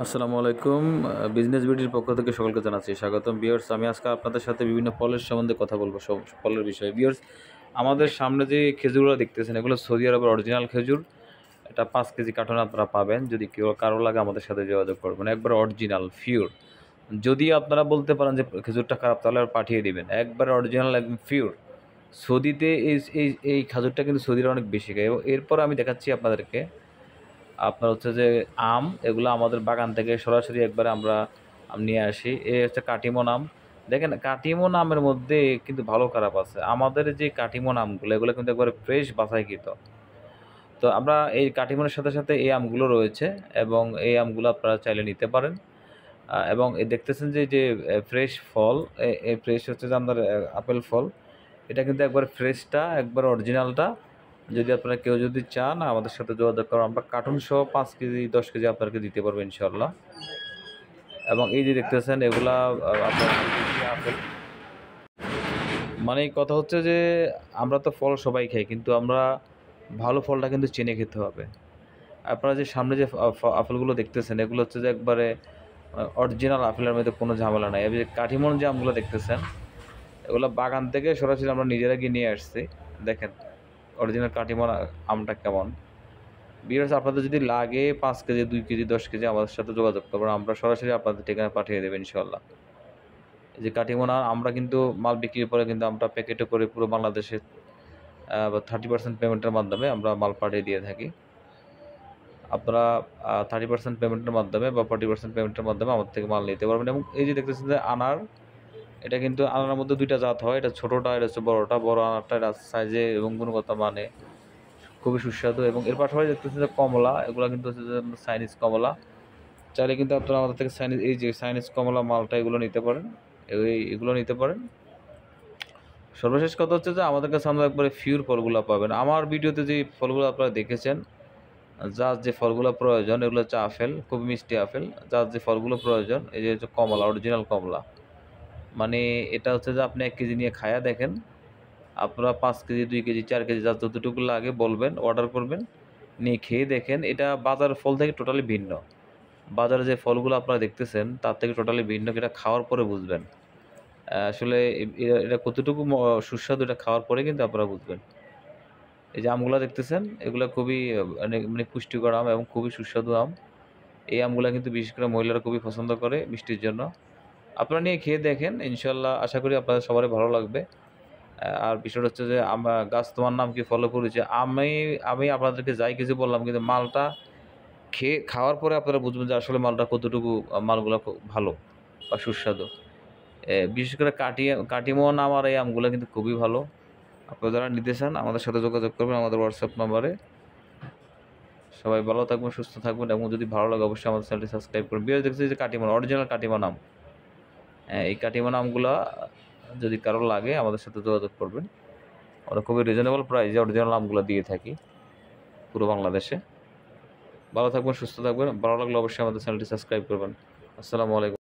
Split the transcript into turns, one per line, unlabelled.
আসসালামু আলাইকুম। বিজনেস বিডির পক্ষ থেকে সকলকে জানাচ্ছি স্বাগতম। ভিউয়ার্স, আমি আজকে আপনাদের সাথে বিভিন্ন ফলের সম্বন্ধে কথা বলবো, সব ফলের বিষয়ে। ভিউয়ার্স, আমাদের সামনে যে খেজুরগুলো দেখতেছেন, এগুলো সৌদি আরবের অরিজিনাল খেজুর। এটা 5 কেজি কার্টন আপনারা পাবেন। যদি কেউ কারো লাগে আমাদের সাথে যোগাযোগ করবেন। একবার অরিজিনাল পিওর। যদি আপনারা বলতে পারেন যে খেজুরটা খারাপ, তাহলে আর পাঠিয়ে দিবেন। একবারে অরিজিনাল, একদম পিওর। সৌদিতে এই এই এই খেজুরটা কিন্তু সৌদিরা অনেক বেশি খায়। এবং এরপর আমি দেখাচ্ছি আপনাদেরকে, আপনার হচ্ছে যে আম, এগুলো আমাদের বাগান থেকে সরাসরি একবারে আমরা নিয়ে আসি। এ হচ্ছে কাটিমন আম। দেখেন, কাটিমন আমের মধ্যে কিন্তু ভালো খারাপ আছে। আমাদের যে কাটিমন আমগুলো, এগুলো কিন্তু একবারে ফ্রেশ বাছাইকৃত। তো আমরা এই কাটিমনের সাথে সাথে এই আমগুলো রয়েছে, এবং এই আমগুলো আপনারা চাইলে নিতে পারেন। এবং দেখতেছেন যে ফ্রেশ ফল, এই ফ্রেশ হচ্ছে যে আপনার আপেল ফল। এটা কিন্তু একবার ফ্রেশটা, একবার অরিজিনালটা। যদি আপনারা কেউ যদি চান, আমাদের সাথে যোগাযোগ করেন। আমরা কার্টুন সহ 5 কেজি 10 কেজি আপনাকে দিতে পারবো ইনশাল্লাহ। এবং এই যে দেখতেছেন, এগুলা আপনার আপেল। মানে কথা হচ্ছে যে আমরা তো ফল সবাই খাই, কিন্তু আমরা ভালো ফলটা কিন্তু চিনে খেতে হবে। আপনারা যে সামনে যে আপেলগুলো দেখতেছেন, এগুলো হচ্ছে যে একবারে অরিজিনাল আপেলের মধ্যে কোনো ঝামেলা নাই। এই যে কাঠিমন যে আমগুলো দেখতেছেন, এগুলো বাগান থেকে সরাসরি আমরা নিজেরা গিয়ে নিয়ে আসছি। দেখেন অরিজিনাল কাটিমন আমটা কেমন। ভিউয়ার্স, আপনাদের যদি লাগে 5 কেজি 2 কেজি 10 কেজি আমাদের সাথে যোগাযোগ করবেন। আমরা সরাসরি আপনাদের ঠিকানায় পাঠিয়ে দেবো ইনশাল্লাহ। এই যে কাটিমন আমরা কিন্তু মাল বিক্রির পরে কিন্তু আমরা প্যাকেটে করে পুরো বাংলাদেশে 30% পেমেন্টের মাধ্যমে আমরা মাল পাঠিয়ে দিয়ে থাকি। আপনারা 30% পেমেন্টের মাধ্যমে বা 40% পেমেন্টের মাধ্যমে আমাদের থেকে মাল নিতে পারবেন। এবং এই যে দেখতেছেন যে আনার, এটা কিন্তু আনারের মধ্যে 2টা জাত হয়। এটা ছোটোটা, এটা হচ্ছে বড়োটা। বড় আনারটা এটা সাইজে এবং গুণগত মানে খুবই সুস্বাদু। এবং এর পাশাপাশি দেখতেছেন যে কমলা, এগুলো কিন্তু হচ্ছে যে চাইনিজ কমলা। চাইলে কিন্তু আপনারা আমাদের থেকে এই যে চাইনিজ কমলা মালটা, এগুলো নিতে পারেন। এগুলো নিতে পারেন। সর্বশেষ কথা হচ্ছে যে আমাদের কাছে আমরা একবারে পিওর ফলগুলো পাবেন। আমার ভিডিওতে যে ফলগুলো আপনারা দেখেছেন, যার যে ফলগুলো প্রয়োজন, এগুলো হচ্ছে আপেল, খুব মিষ্টি আপেল। যার যে ফলগুলো প্রয়োজন, এই যে হচ্ছে কমলা, অরিজিনাল কমলা। মানে এটা হচ্ছে যে আপনি 1 কেজি নিয়ে খায়া দেখেন। আপনারা 5 কেজি 2 কেজি 4 কেজি যার যতটুকু লাগে বলবেন, অর্ডার করবেন, নিয়ে খেয়ে দেখেন। এটা বাজারের ফল থেকে টোটালি ভিন্ন। বাজারে যে ফলগুলো আপনারা দেখতেছেন, তার থেকে টোটালি ভিন্ন। এটা খাওয়ার পরে বুঝবেন আসলে এটা কতটুকু সুস্বাদু। এটা খাওয়ার পরে কিন্তু আপনারা বুঝবেন। এই যে আমগুলা দেখতেছেন, এগুলো খুবই মানে পুষ্টিকর আম এবং খুবই সুস্বাদু আম। এই আমগুলা কিন্তু বিশেষ করে মহিলারা খুবই পছন্দ করে মিষ্টির জন্য। আপনারা নিয়ে খেয়ে দেখেন, ইনশাল্লাহ আশা করি আপনাদের সবারই ভালো লাগবে। আর বিষয়টা হচ্ছে যে গাছ তোমার নাম কি ফলো করেছে। আমি আমি আপনাদেরকে যাই কিছু বললাম, কিন্তু মালটা খাওয়ার পরে আপনারা বুঝবেন যে আসলে মালটা কতটুকু, মালগুলা খুব ভালো বা সুস্বাদু। বিশেষ করে কাটিমন আমার এই আমগুলো কিন্তু খুবই ভালো। আপনারা যারা নিতে চান আমাদের সাথে যোগাযোগ করবেন আমাদের হোয়াটসঅ্যাপ নাম্বারে। সবাই ভালো থাকবেন, সুস্থ থাকবেন, এবং যদি ভালো লাগে অবশ্যই আমাদের চ্যানেলটি সাবস্ক্রাইব করবেন। বিয়ের দেখছি যে কাটিমন, অরিজিনাল কাটিমন আম। এই কাটিমন আমগুলা যদি কারো লাগে আমাদের সাথে যোগাযোগ করবেন। আমরা খুবই রিজনেবল প্রাইসে অরিজিনাল আমগুলো দিয়ে থাকি পুরো বাংলাদেশে। ভালো থাকবেন, সুস্থ থাকবেন। ভালো লাগলে অবশ্যই আমাদের চ্যানেলটি সাবস্ক্রাইব করবেন। আসসালামু আলাইকুম।